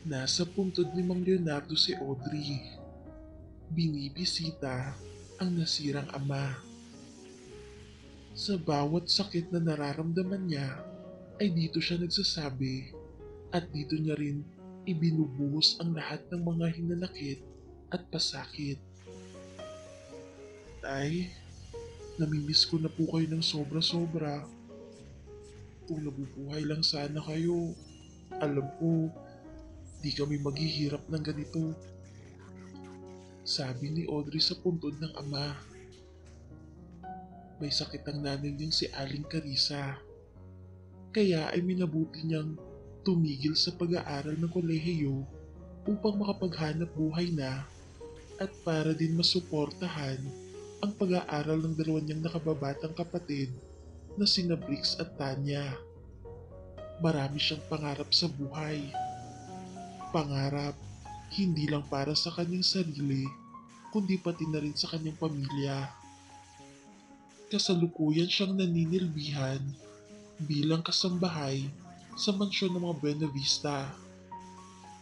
Nasa puntod ni Mang Leonardo si Audrey. Binibisita ang nasirang ama. Sa bawat sakit na nararamdaman niya ay dito siya nagsasabi at dito niya rin ibinubuhos ang lahat ng mga hinanakit at pasakit. Tay, namimiss ko na po kayo ng sobra-sobra. Kung nabubuhay lang sana kayo, alam ko di kami maghihirap ng ganito. Sabi ni Audrey sa puntod ng ama. May sakit ang nanay niyang si Aling Carissa. Kaya ay minabuti niyang tumigil sa pag-aaral ng kolehiyo upang makapaghanap buhay na at para din masuportahan ang pag-aaral ng dalawa niyang nakababatang kapatid na sina Brix at Tanya. Marami siyang pangarap sa buhay. Pangarap hindi lang para sa kanyang sarili kundi pati na rin sa kanyang pamilya. Kasalukuyan siyang naninilbihan bilang kasambahay sa mansyon ng mga Buena Vista.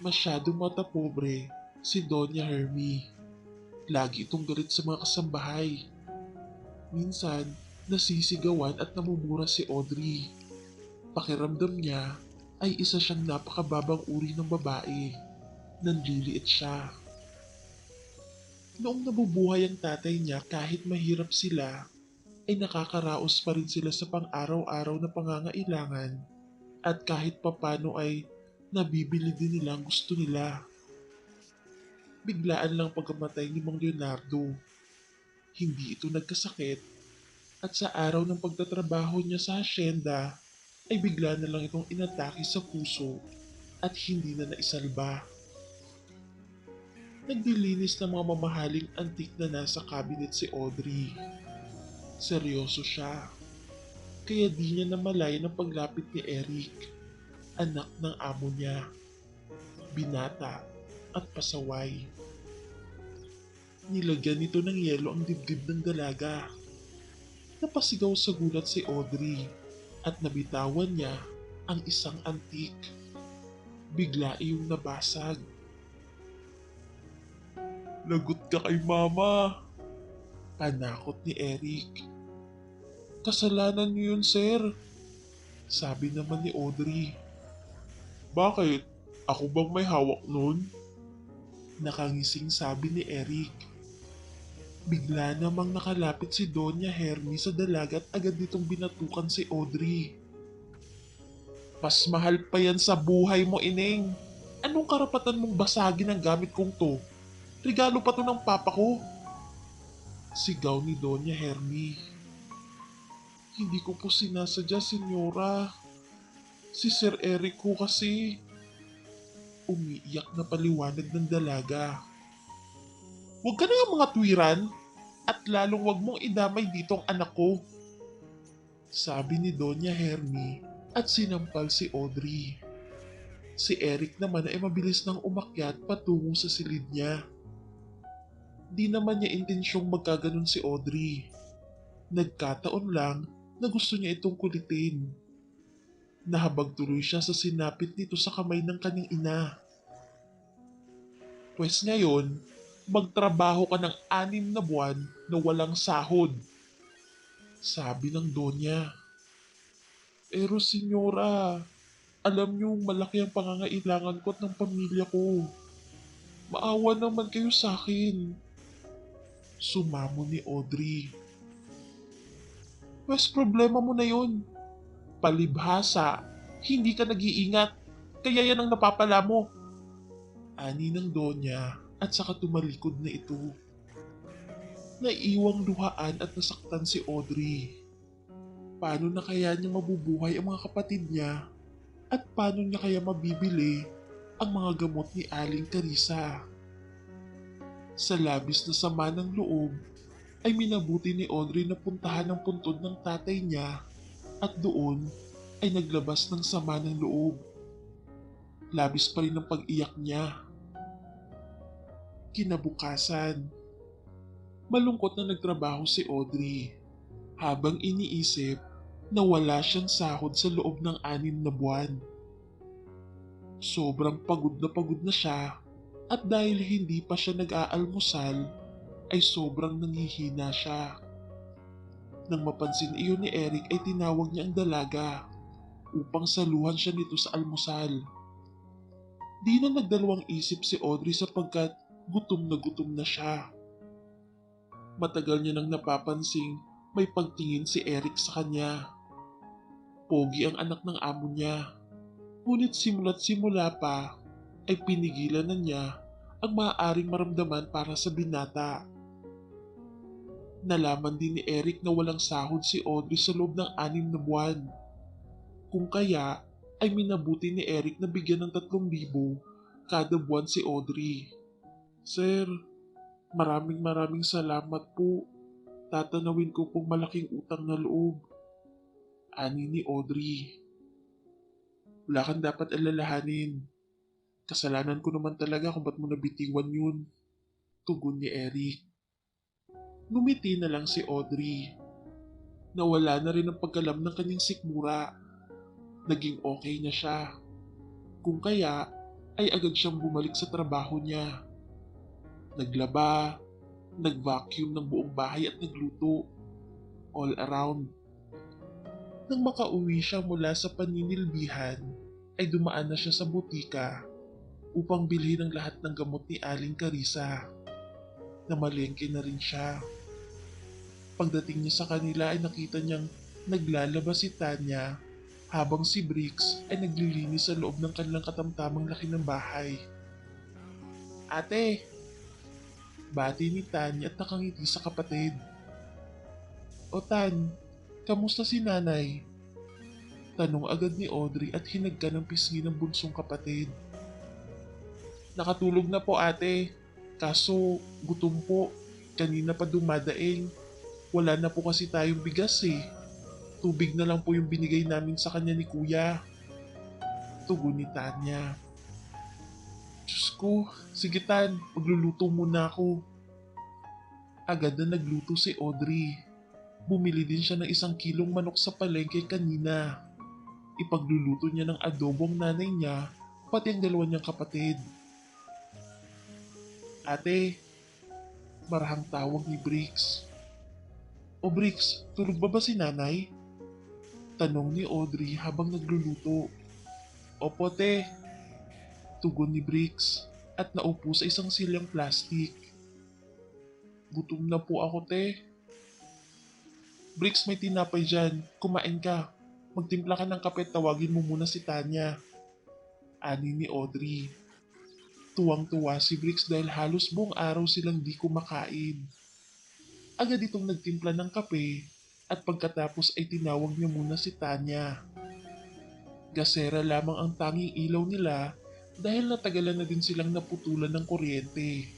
Masyadong matapobre si Doña Hermie. Lagi itong galit sa mga kasambahay. Minsan, nasisigawan at namumura si Audrey. Pakiramdam niya ay isa siyang napakababang uri ng babae. Nanliliit siya. Noong nabubuhay ang tatay niya kahit mahirap sila, ay nakakaraos pa rin sila sa pang-araw-araw na pangangailangan at kahit papano ay nabibili din nila ang gusto nila. Biglaan lang pagkamatay ni Mang Leonardo. Hindi ito nagkasakit at sa araw ng pagtatrabaho niya sa hasyenda ay bigla na lang itong inatake sa puso at hindi na naisalba. Nagdilinis ng mga mamahaling antik na nasa cabinet si Audrey. Seryoso siya. Kaya di niya namalayan ang paglapit ni Eric, anak ng amo niya. Binata at pasaway. Nilagyan nito ng yelo ang dibdib ng dalaga. Napasigaw sa gulat si Audrey at nabitawan niya ang isang antik. Bigla iyong nabasag. Lagot ka kay mama! Panakot ni Eric. Kasalanan niyo yun, sir. Sabi naman ni Audrey. Bakit? Ako bang may hawak nun? Nakangising sabi ni Eric. Bigla namang nakalapit si Doña Hermie sa dalaga at agad nitong binatukan si Audrey. Mas mahal pa yan sa buhay mo, Ineng. Anong karapatan mong basagin ang gamit kong to? Regalo pa to ng papa ko. Sigaw ni Doña Hermie. Hindi ko po sinasadya, senyora. Si Sir Eric ko kasi. Umiiyak na paliwanag ng dalaga. Huwag ka na nga mga tuwiran at lalong wag mong idamay dito ang anak ko. Sabi ni Doña Hermie at sinampal si Audrey. Si Eric naman ay mabilis nang umakyat patungo sa silid niya. Di naman niya intensyong magkaganon si Audrey. Nagkataon lang na gusto niya itong kulitin. Nahabag tuloy siya sa sinapit nito sa kamay ng kanyang ina. Pwes ngayon, magtrabaho ka ng 6 na buwan na walang sahod. Sabi ng Donya. Pero senyora, alam niyong malaki ang pangangailangan ko at ng pamilya ko. Maawa naman kayo sa akin. Sumamo ni Audrey. Pwes problema mo na yun. Palibhasa, hindi ka nag-iingat, kaya yan ang napapala mo. Ani ng Donya at saka tumalikod na ito. Naiiwang luhaan at nasaktan si Audrey. Paano na kaya niya mabubuhay ang mga kapatid niya? At paano niya kaya mabibili ang mga gamot ni Aling Carissa? Sa labis na sama ng loob, ay minabuti ni Audrey na puntahan ang puntod ng tatay niya at doon ay naglabas ng sama ng loob. Labis pa rin ang pag-iyak niya. Kinabukasan, malungkot na nagtrabaho si Audrey habang iniisip na wala siyang sahod sa loob ng 6 na buwan. Sobrang pagod na siya at dahil hindi pa siya nag-aalmusal ay sobrang nanghihina siya. Nang mapansin iyon ni Eric ay tinawag niya ang dalaga upang saluhan siya nito sa almusal. Di na nagdalawang isip si Audrey sapagkat gutom na siya. Matagal niya nang napapansing may pagtingin si Eric sa kanya. Pogi ang anak ng amo niya. Ngunit simula't simula pa ay pinigilan na niya ang maaaring maramdaman para sa binata. Nalaman din ni Eric na walang sahod si Audrey sa loob ng 6 na buwan. Kung kaya ay minabuti ni Eric na bigyan ng 3,000 kada buwan si Audrey. Sir, maraming salamat po. Tatanawin ko pong malaking utang na loob. Ani ni Audrey. Wala kang dapat alalahanin. Kasalanan ko naman talaga kung ba't mo nabitiwan yun. Tugon ni Eric. Ngumiti na lang si Audrey. Nawala na rin ang pagkalam ng kanyang sikmura. Naging okay na siya. Kung kaya ay agad siyang bumalik sa trabaho niya. Naglaba, nag-vacuum ng buong bahay at nagluto. All around. Nang makauwi siya mula sa paninilbihan, ay dumaan na siya sa butika upang bilhin ang lahat ng gamot ni Aling Carissa. Namalengke na rin siya. Pagdating niya sa kanila ay nakita niyang naglalaba si Tanya habang si Briggs ay naglilinis sa loob ng kanilang katamtamang laki ng bahay. Ate! Bati ni Tanya at nakangiti sa kapatid. O Tan, kamusta si nanay? Tanong agad ni Audrey at hinagka ng pisngi ng bunsong kapatid. Nakatulog na po ate, kaso gutom po, kanina pa dumadaing. Wala na po kasi tayong bigas eh. Tubig na lang po yung binigay namin sa kanya ni kuya. Tugon ni Tanya. Diyos ko, sige Tan, magluluto muna ako. Agad na nagluto si Audrey. Bumili din siya ng 1 kilong manok sa palengke kanina. Ipagluluto niya ng adobo ang nanay niya, pati ang 2 niyang kapatid. Ate, marahang tawag ni Briggs. O Briggs, tulog ba si nanay? Tanong ni Audrey habang nagluluto. Opo te, tugon ni Briggs at naupo sa isang silyang plastik. Gutom na po ako te. Briggs, may tinapay dyan, kumain ka. Magtimpla ka ng kape at tawagin mo muna si Tanya. Ani ni Audrey. Tuwang-tuwa si Briggs dahil halos buong araw silang di kumakain. Agad itong nagtimpla ng kape at pagkatapos ay tinawag niya muna si Tanya. Gasera lamang ang tanging ilaw nila dahil natagalan na din silang naputulan ng kuryente.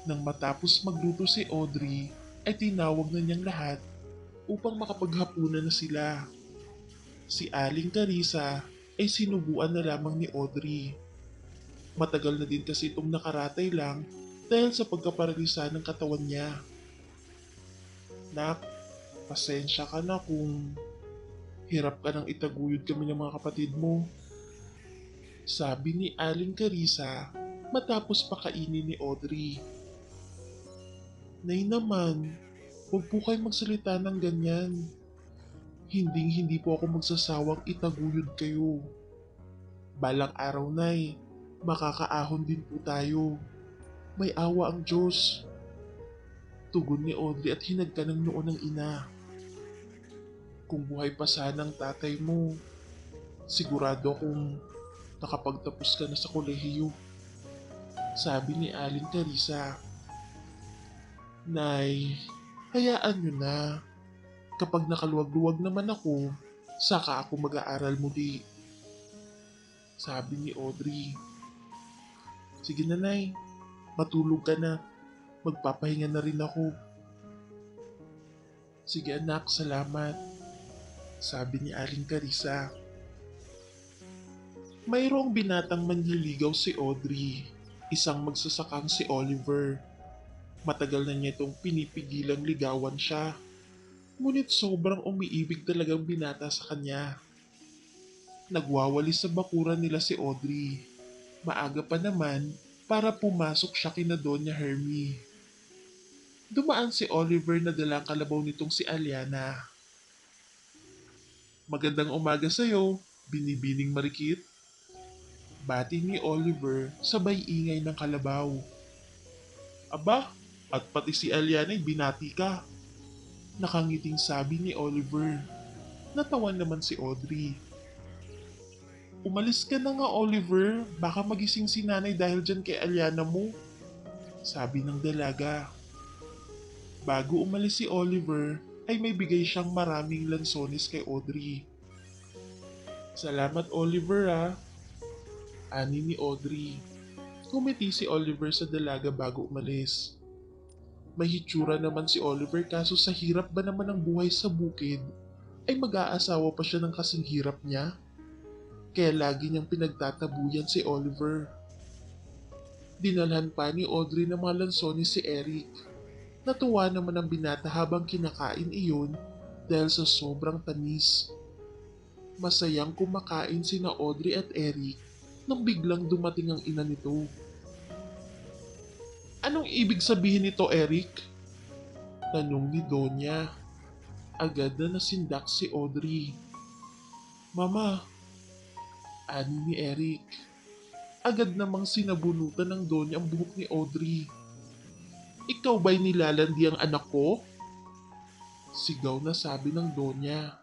Nang matapos magluto si Audrey ay tinawag na niyang lahat upang makapaghapunan na sila. Si Aling Carissa ay sinubuan na lamang ni Audrey. Matagal na din kasi itong nakaratay lang dahil sa pagkaparalisa ng katawan niya. Nak, pasensya ka na kung hirap ka nang itaguyod kami ng mga kapatid mo. Sabi ni Aling Carissa matapos pakainin ni Audrey. Nay naman, huwag po kayo magsalita ng ganyan. Hindi po ako magsasawang itaguyod kayo. Balang araw nay, makakaahon din po tayo. May awa ang Diyos. Tugon ni Audrey at hinagka ng noo ng ina. Kung buhay pa sana ang tatay mo, sigurado akong nakapagtapos ka na sa kolehiyo. Sabi ni Aling Carissa. Nay, hayaan nyo na. Kapag nakaluwag-luwag naman ako, saka ako mag-aaral muli. Sabi ni Audrey. Sige na Nay, matulog ka na. Magpapahinga na rin ako. Sige anak, salamat. Sabi ni Aling Carissa. Mayroong binatang manliligaw si Audrey. Isang magsasakang si Oliver. Matagal na niya itong pinipigilang ligawan siya. Ngunit sobrang umiibig talagang binata sa kanya. Nagwawalis sa bakuran nila si Audrey. Maaga pa naman para pumasok siya kina Doña Hermie. Dumaan si Oliver na dalang kalabaw nitong si Aliana. Magandang umaga sa'yo, binibining marikit. Bati ni Oliver sabay ingay ng kalabaw. Aba, at pati si Aliana ay binati ka. Nakangiting sabi ni Oliver. Natawan naman si Audrey. Umalis ka na nga Oliver, baka magising si nanay dahil dyan kay Aliana mo. Sabi ng dalaga. Bago umalis si Oliver, ay may bigay siyang maraming lansones kay Audrey. Salamat Oliver ah, ani ni Audrey. Kumiti si Oliver sa dalaga bago umalis. May hitsura naman si Oliver kaso sa hirap ba naman ng buhay sa bukid, ay mag-aasawa pa siya ng kasing hirap niya. Kaya lagi niyang pinagtatabuyan si Oliver. Dinalhan pa ni Audrey ng mga lansones si Eric. Natuwa naman ang binata habang kinakain iyon dahil sa sobrang tamis. Masayang kumakain sina Audrey at Eric nang biglang dumating ang ina nito. Anong ibig sabihin nito, Eric? Tanong ni Donya. Agad na nasindak si Audrey. Mama, ani ni Eric. Agad namang sinabunutan ng Donya ang buhok ni Audrey. Ikaw ba'y nilalandi ang anak ko? Sigaw na sabi ng Donya.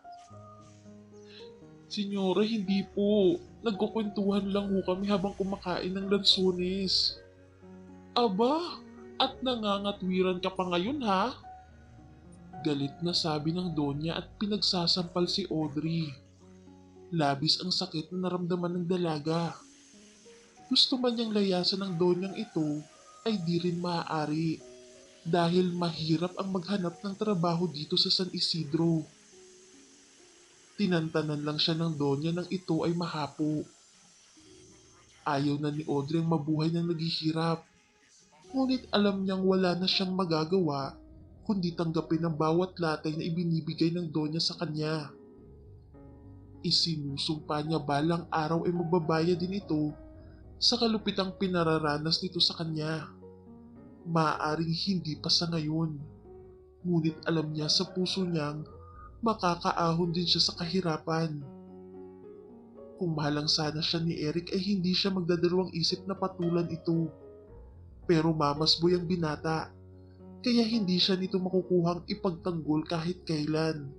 Senyora, hindi po. Nagkukwentuhan lang ho kami habang kumakain ng lansones. Aba, at nangangatwiran ka pa ngayon ha? Galit na sabi ng Donya at pinagsasampal si Audrey. Labis ang sakit na naramdaman ng dalaga. Gusto man niyang layasan ng Donyang ito ay di rin maaari dahil mahirap ang maghanap ng trabaho dito sa San Isidro. Tinantanan lang siya ng Donya nang ito ay mahapo. Ayaw na ni Audrey ang mabuhay ng naghihirap. Ngunit alam niyang wala na siyang magagawa kundi tanggapin ang bawat latay na ibinibigay ng Donya sa kanya. Isinusumpa niya balang araw ay magbabayad din ito sa kalupitang pinararanas nito sa kanya. Maaaring hindi pa sa ngayon, ngunit alam niya sa puso niyang makakaahon din siya sa kahirapan. Kung mahalang sana siya ni Eric ay hindi siya magdadalawang isip na patulan ito. Pero mamasboy ang binata, kaya hindi siya nito makukuhang ipagtanggol kahit kailan.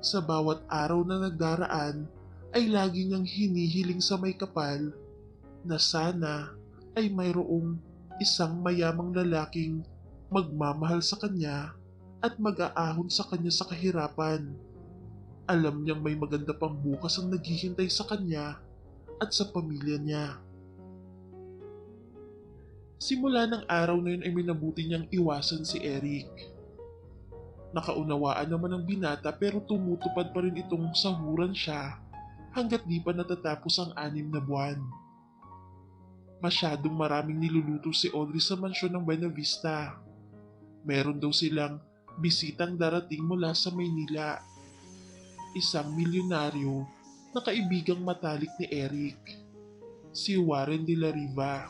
Sa bawat araw na nagdaraan ay lagi niyang hinihiling sa may kapal na sana ay mayroong isang mayamang lalaking magmamahal sa kanya at mag-aahon sa kanya sa kahirapan. Alam niyang may maganda pang bukas ang naghihintay sa kanya at sa pamilya niya. Simula ng araw na yun ay minabuti niyang iwasan si Eric. Nakaunawaan naman ng binata pero tumutupad pa rin itong sahuran siya hanggat di pa natatapos ang 6 na buwan. Masyadong maraming niluluto si Audrey sa mansyon ng Buena Vista. Meron daw silang bisitang darating mula sa Maynila. Isang milyonaryo na kaibigang matalik ni Eric, si Warren de la Riva.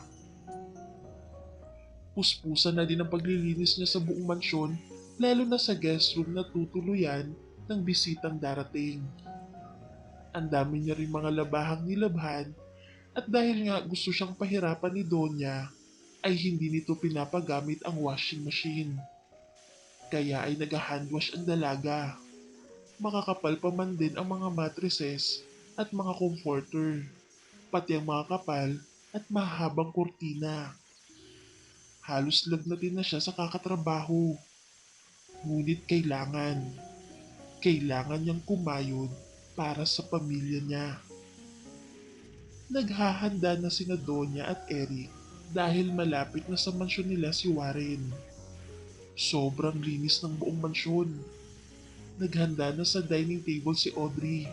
Puspusan na din ang paglilinis niya sa buong mansyon, lalo na sa guest room na tutuluyan ng bisitang darating. Ang dami niya rin mga labahang nilabhan at dahil nga gusto siyang pahirapan ni Donya, ay hindi nito pinapagamit ang washing machine. Kaya ay nag-handwash ang dalaga. Makakapal pa man din ang mga mattresses at mga comforter, pati ang mga kapal at mahabang kurtina. Halos lagnatin na siya sa kakatrabaho. Ngunit kailangan niyang kumayod para sa pamilya niya. Naghahanda na sina Donya at Eric dahil malapit na sa mansyon nila si Warren. Sobrang linis ng buong mansyon. Naghanda na sa dining table si Audrey.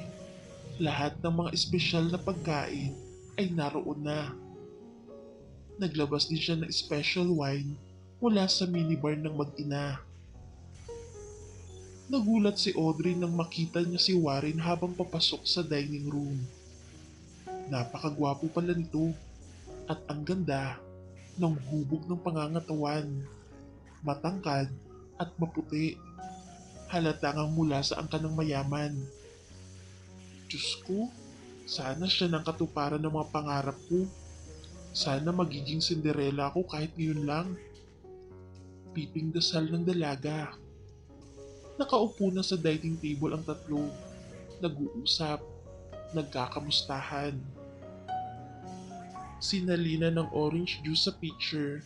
Lahat ng mga espesyal na pagkain ay naroon na. Naglabas din siya ng special wine mula sa minibar ng mag-ina. Nagulat si Audrey nang makita niya si Warren habang papasok sa dining room. Napakagwapo pala nito at ang ganda ng hubog ng pangangatawan, matangkad at maputi. Halatang ang mula sa angka ng mayaman. Diyos ko, sana siya ng katuparan ng mga pangarap ko. Sana magiging Cinderella ako kahit ngayon lang. Piping dasal ng dalaga. Nakaupo na sa dining table ang tatlo. Nag-uusap, nagkakamustahan. Sinalina ng orange juice sa pitcher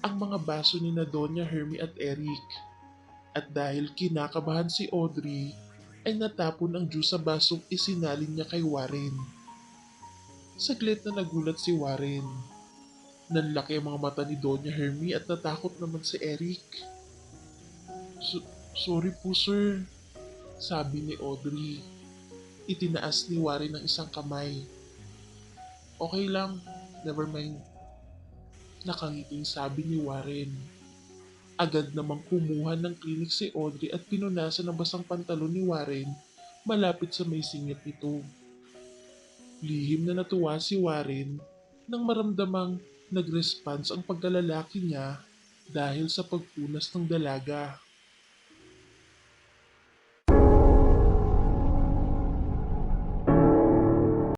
ang mga baso ni na Doña Hermie at Eric. At dahil kinakabahan si Audrey, ay natapon ang juice sa basong isinalin niya kay Warren. Saglit na nagulat si Warren. Nanlaki ang mga mata ni Doña Hermie at natakot naman si Eric. Sorry po sir, sabi ni Audrey. Itinaas ni Warren ang isang kamay. Okay lang, never mind. Nakangiting sabi ni Warren. Agad namang kumuha ng klinik si Audrey at pinunasan ng basang pantalon ni Warren malapit sa may singit nito. Lihim na natuwa si Warren nang maramdamang nag-response ang pagkalalaki niya dahil sa pagpunas ng dalaga.